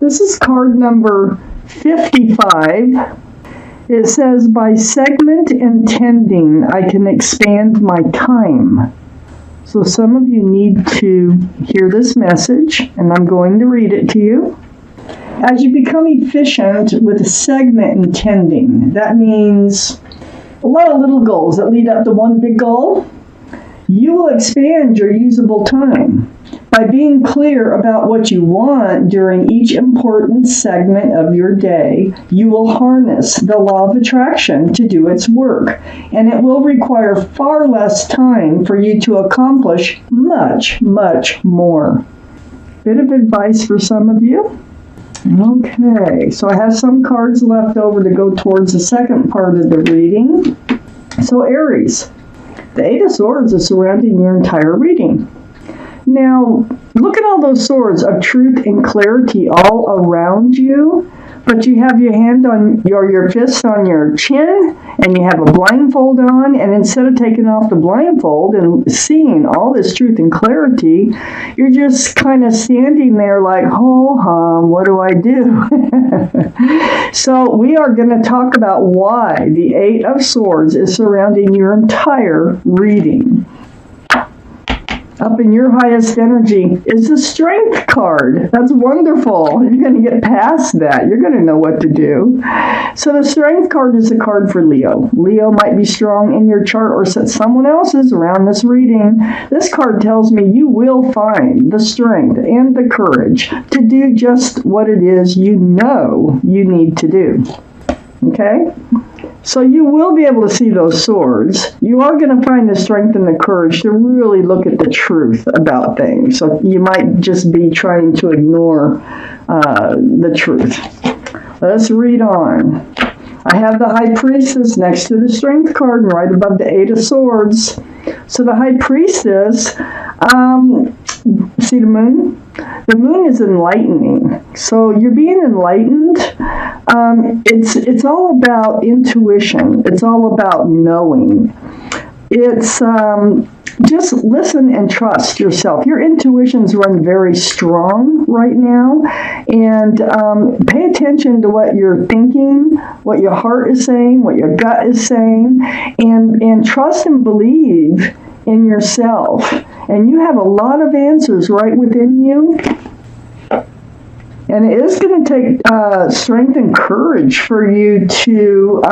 This is card number 55. It says, by segment intending, I can expand my time. So some of you need to hear this message, and I'm going to read it to you. As you become efficient with segment intending, that means a lot of little goals that lead up to one big goal, you will expand your usable time. By being clear about what you want during each important segment of your day, you will harness the law of attraction to do its work, and it will require far less time for you to accomplish much, much more. Bit of advice for some of you. Okay, so I have some cards left over to go towards the second part of the reading. So Aries, the Eight of Swords is surrounding your entire reading. Now, look at all those swords of truth and clarity all around you, but you have your hand on your fist on your chin, and you have a blindfold on, and instead of taking off the blindfold and seeing all this truth and clarity, you're just kind of standing there like, ho hum, what do I do? So we are going to talk about why the Eight of Swords is surrounding your entire reading. Up in your highest energy is the Strength card. That's wonderful. You're going to get past that. You're going to know what to do. So the Strength card is a card for Leo. Leo might be strong in your chart or someone else's around this reading. This card tells me you will find the strength and the courage to do just what it is you know you need to do. Okay? So you will be able to see those swords. You are going to find the strength and the courage to really look at the truth about things. So you might just be trying to ignore the truth. Let's read on. I have the High Priestess next to the Strength card and right above the Eight of Swords. So the High Priestess, see the moon? The moon is enlightening. So you're being enlightened. It's all about intuition. It's all about knowing. It's just listen and trust yourself. Your intuitions run very strong right now, and pay attention to what you're thinking, what your heart is saying, what your gut is saying, and trust and believe in yourself. And you have a lot of answers right within you. And it is going to take strength and courage for you to,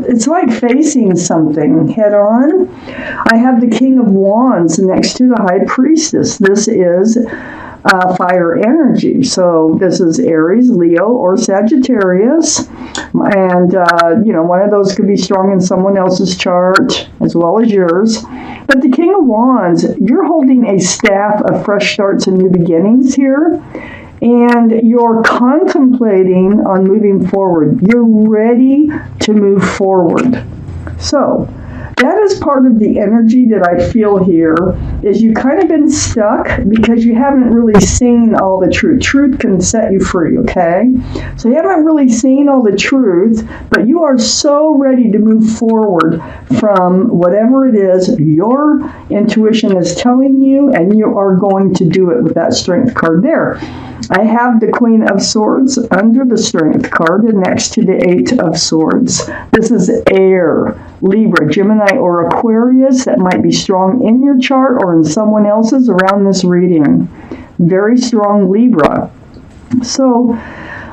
it's like facing something head on. I have the King of Wands next to the High Priestess. This is fire energy. So this is Aries, Leo, or Sagittarius. And, one of those could be strong in someone else's chart as well as yours. But the King of Wands, you're holding a staff of fresh starts and new beginnings here. And you're contemplating on moving forward. You're ready to move forward. So that is part of the energy that I feel here, is you kind of been stuck because you haven't really seen all the truth. Truth can set you free, okay? So you haven't really seen all the truth, but you are so ready to move forward from whatever it is your intuition is telling you, and you are going to do it with that Strength card there. I have the Queen of Swords under the Strength card and next to the Eight of Swords. This is air, Libra, Gemini, or Aquarius that might be strong in your chart or in someone else's around this reading. Very strong Libra. So,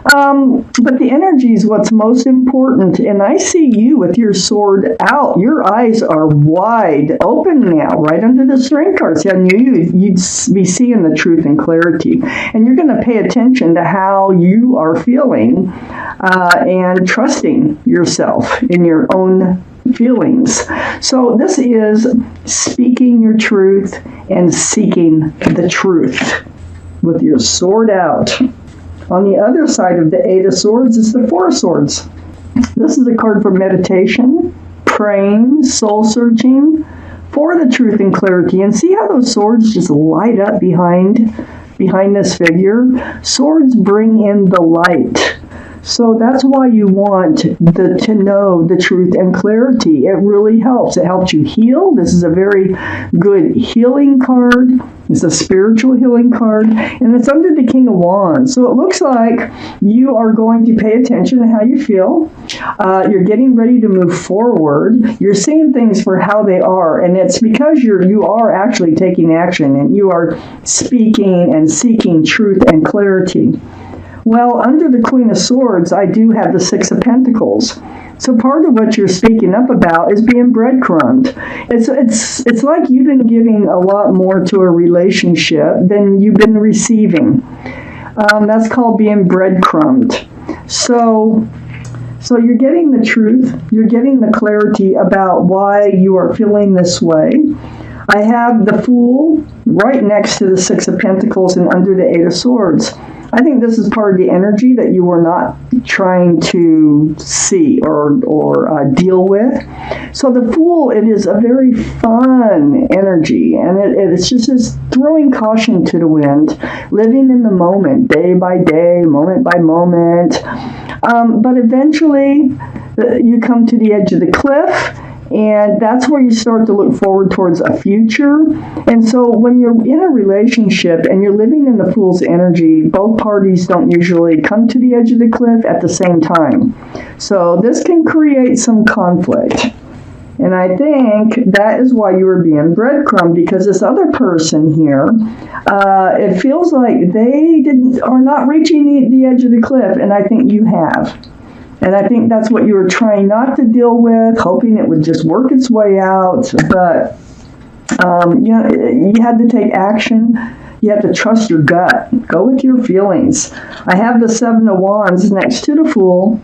but the energy is what's most important. And I see you with your sword out. Your eyes are wide open now, right under the Strength card. See, I knew you'd be seeing the truth and clarity. And you're going to pay attention to how you are feeling and trusting yourself in your own feelings. So this is speaking your truth and seeking the truth with your sword out. On the other side of the Eight of Swords is the Four of Swords. This is a card for meditation, praying, soul searching for the truth and clarity. And see how those swords just light up behind this figure? Swords bring in the light. So that's why you want to know the truth and clarity. It really helps. It helps you heal. This is a very good healing card. It's a spiritual healing card, and it's under the King of Wands. So it looks like you are going to pay attention to how you feel. You're getting ready to move forward. You're seeing things for how they are, and it's because you are actually taking action, and you are speaking and seeking truth and clarity. Well, under the Queen of Swords, I do have the Six of Pentacles. So part of what you're speaking up about is being breadcrumbed. It's like you've been giving a lot more to a relationship than you've been receiving. That's called being breadcrumbed. So you're getting the truth. You're getting the clarity about why you are feeling this way. I have the Fool right next to the Six of Pentacles and under the Eight of Swords. I think this is part of the energy that you were not trying to see or deal with. So the Fool, it is a very fun energy, and it's just throwing caution to the wind, living in the moment, day by day, moment by moment. But eventually, you come to the edge of the cliff, and that's where you start to look forward towards a future. And so when you're in a relationship and you're living in the Fool's energy, both parties don't usually come to the edge of the cliff at the same time. So this can create some conflict. And I think that is why you are being breadcrumbed, because this other person here, it feels like they are not reaching the edge of the cliff, and I think you have. And I think that's what you were trying not to deal with, hoping it would just work its way out. But, you had to take action. You have to trust your gut. Go with your feelings. I have the Seven of Wands next to the Fool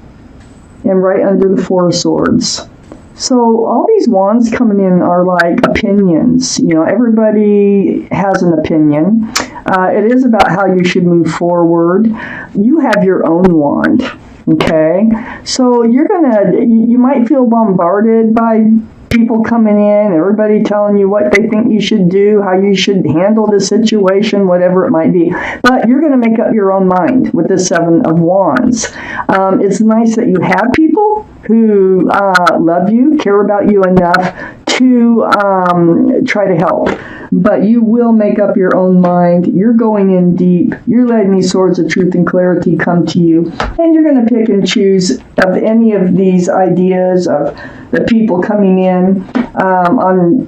and right under the Four of Swords. So all these wands coming in are like opinions. Everybody has an opinion. It is about how you should move forward. You have your own wand. Okay, so you might feel bombarded by people coming in, everybody telling you what they think you should do, how you should handle the situation, whatever it might be. But you're going to make up your own mind with the Seven of Wands. It's nice that you have people who love you, care about you enough to try to help. But you will make up your own mind. You're going in deep. You're letting these swords of truth and clarity come to you. And you're going to pick and choose of any of these ideas of the people coming in on,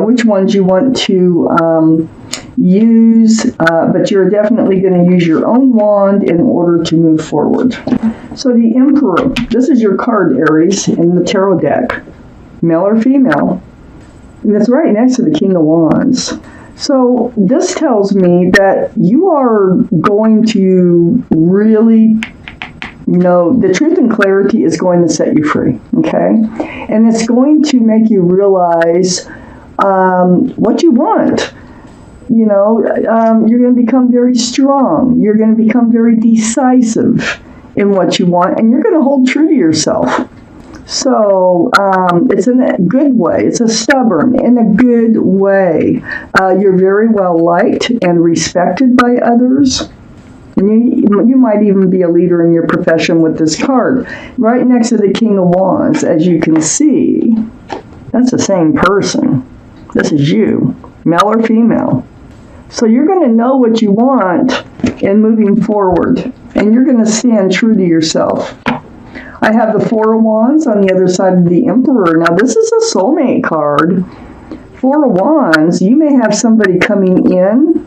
which ones you want to use. But you're definitely going to use your own wand in order to move forward. So the Emperor, this is your card, Aries, in the tarot deck. Male or female. And it's right next to the King of Wands. So this tells me that you are going to really, the truth and clarity is going to set you free, okay? And it's going to make you realize what you want. You're going to become very strong. You're going to become very decisive in what you want, and you're going to hold true to yourself. So it's in a good way. It's a stubborn in a good way. You're very well liked and respected by others. And you might even be a leader in your profession with this card. Right next to the King of Wands, as you can see, that's the same person. This is you, male or female. So you're going to know what you want in moving forward, and you're going to stand true to yourself. I have the Four of Wands on the other side of the Emperor. Now, this is a soulmate card. Four of Wands, you may have somebody coming in.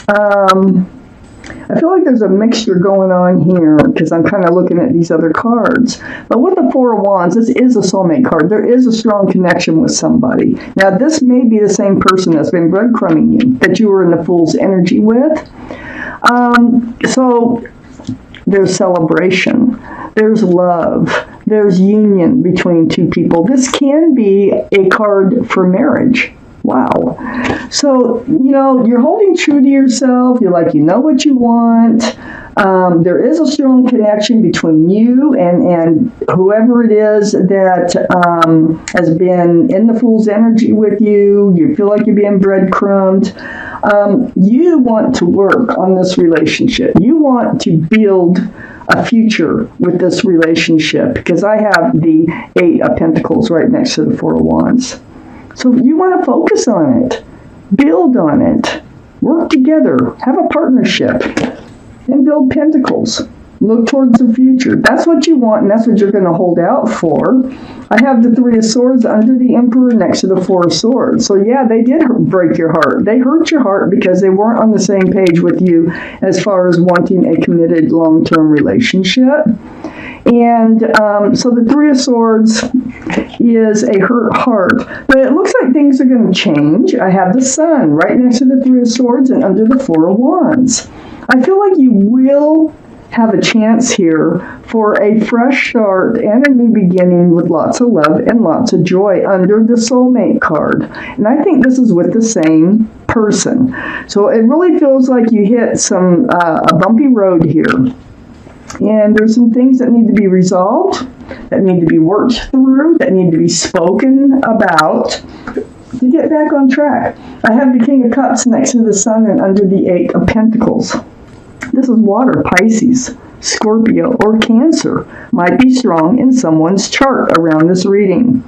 I feel like there's a mixture going on here because I'm kind of looking at these other cards. But with the Four of Wands, this is a soulmate card. There is a strong connection with somebody. Now, this may be the same person that's been breadcrumbing you, that you were in the Fool's energy with. So there's celebration. There's love. There's union between two people. This can be a card for marriage. Wow. So, you're holding true to yourself. You're like, what you want. There is a strong connection between you and whoever it is that has been in the Fool's energy with you. You feel like you're being breadcrumbed. You want to work on this relationship. You want to build a future with this relationship, because I have the 8 of Pentacles right next to the 4 of Wands. So you want to focus on it, build on it, work together, have a partnership, and build pentacles. Look towards the future. That's what you want, and that's what you're going to hold out for. I have the 3 of Swords under the Emperor next to the 4 of Swords. So yeah, they did break your heart. They hurt your heart because they weren't on the same page with you as far as wanting a committed long-term relationship. And so the 3 of Swords is a hurt heart. But it looks like things are going to change. I have the Sun right next to the 3 of Swords and under the 4 of Wands. I feel like you will have a chance here for a fresh start and a new beginning with lots of love and lots of joy under the soulmate card. And I think this is with the same person. So it really feels like you hit a bumpy road here. And there's some things that need to be resolved, that need to be worked through, that need to be spoken about to get back on track. I have the King of Cups next to the Sun and under the 8 of Pentacles. This is water, Pisces, Scorpio, or Cancer might be strong in someone's chart around this reading.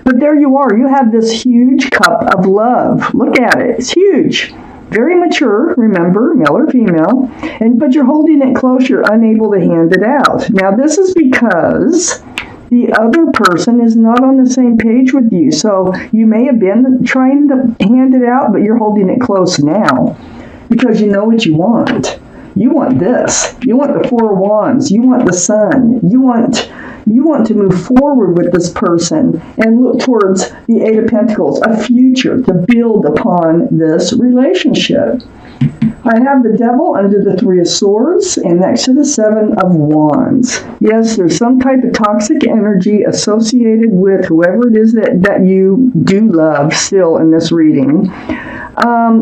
But there you are. You have this huge cup of love. Look at it. It's huge. Very mature, remember, male or female. But you're holding it close. You're unable to hand it out. Now, this is because the other person is not on the same page with you. So you may have been trying to hand it out, but you're holding it close now because you know what you want. You want this. You want the 4 of Wands. You want the Sun. You want to move forward with this person and look towards the 8 of Pentacles, a future to build upon this relationship. I have the Devil under the 3 of Swords and next to the 7 of Wands. Yes, there's some type of toxic energy associated with whoever it is that you do love still in this reading.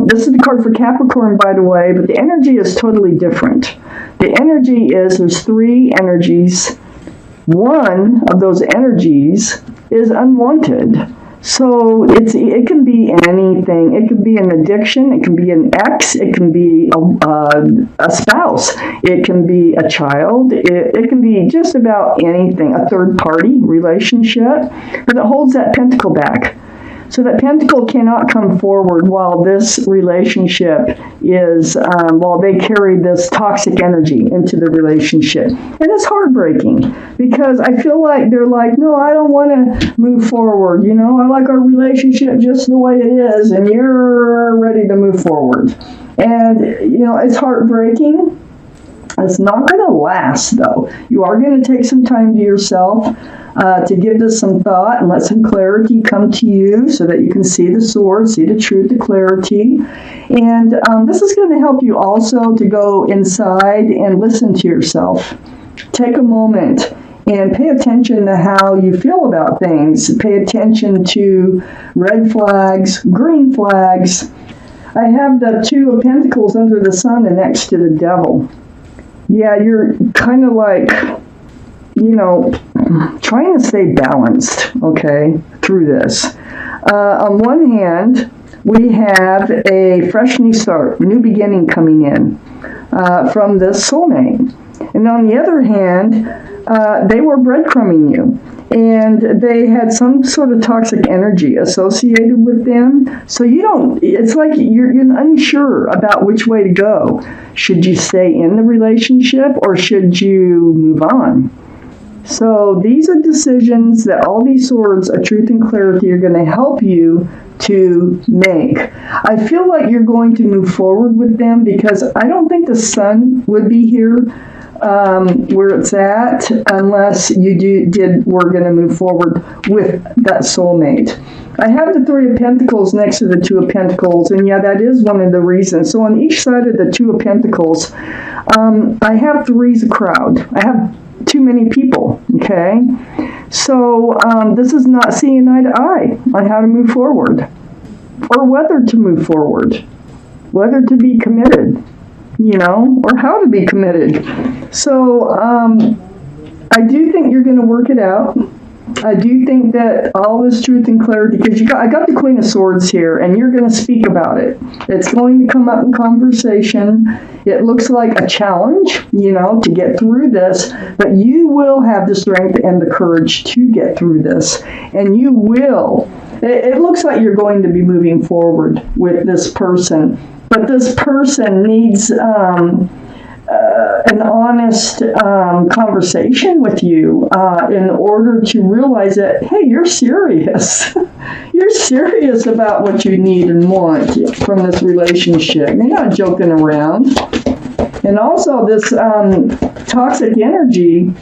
This is the card for Capricorn, by the way, but the energy is totally different. The energy is, there's 3 energies. One of those energies is unwanted. So it can be anything. It could be an addiction. It can be an ex. It can be a spouse. It can be a child. It can be just about anything, a third-party relationship. But it holds that pentacle back. So that pentacle cannot come forward while this relationship is, while they carry this toxic energy into the relationship. And it's heartbreaking because I feel like they're like, no, I don't want to move forward. You know, I like our relationship just the way it is, and you're ready to move forward. And, you know, it's heartbreaking. It's not going to last, though. You are going to take some time to yourself to give this some thought and let some clarity come to you so that you can see the sword, see the truth, the clarity. And this is going to help you also to go inside and listen to yourself. Take a moment and pay attention to how you feel about things. Pay attention to red flags, green flags. I have the 2 of Pentacles under the Sun and next to the Devil. Yeah, you're kind of like, you know, trying to stay balanced, okay, through this. On one hand, we have a fresh new start, new beginning coming in from this soulmate. And on the other hand, they were breadcrumbing you. And they had some sort of toxic energy associated with them. So it's like you're unsure about which way to go. Should you stay in the relationship or should you move on? So these are decisions that all these swords of truth and clarity are going to help you to make. I feel like you're going to move forward with them because I don't think the Sun would be here where it's at unless you we're going to move forward with that soulmate. I have the 3 of Pentacles next to the 2 of Pentacles, and yeah, that is one of the reasons. So on each side of the 2 of Pentacles, I have 3's a crowd. I have too many people, okay? So this is not seeing eye to eye on how to move forward or whether to move forward, whether to be committed, you know, or how to be committed. So I do think you're going to work it out. I do think that all is truth and clarity, because I got the Queen of Swords here, and you're going to speak about it. It's going to come up in conversation. It looks like a challenge, to get through this, but you will have the strength and the courage to get through this, and you will. It looks like you're going to be moving forward with this person, but this person needs an honest conversation with you in order to realize that, hey, you're serious. You're serious about what you need and want from this relationship. You're not joking around. And also this toxic energy,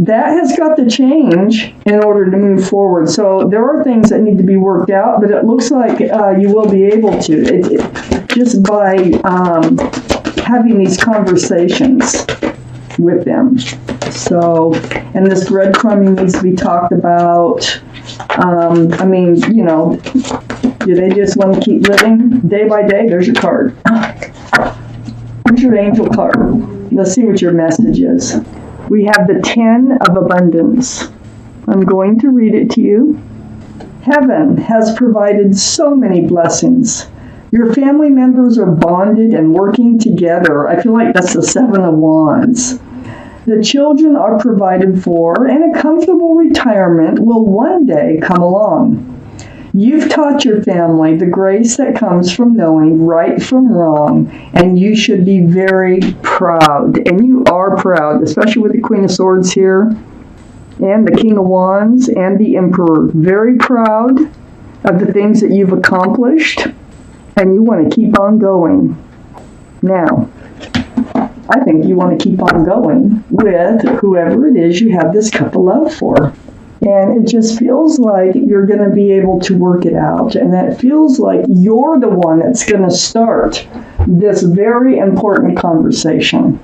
that has got to change in order to move forward. So there are things that need to be worked out, but it looks like you will be able to, just by having these conversations with them. So, and this breadcrumbing needs to be talked about. Do they just want to keep living day by day? There's your card. Here's your angel card. Let's see what your message is. We have the 10 of abundance. I'm going to read it to you. Heaven has provided so many blessings. Your family members are bonded and working together. I feel like that's the 7 of Wands. The children are provided for, and a comfortable retirement will one day come along. You've taught your family the grace that comes from knowing right from wrong, and you should be very proud. And you are proud, especially with the Queen of Swords here, and the King of Wands, and the Emperor. Very proud of the things that you've accomplished, and you want to keep on going. Now, I think you want to keep on going with whoever it is you have this cup of love for. And it just feels like you're going to be able to work it out. And that feels like you're the one that's going to start this very important conversation.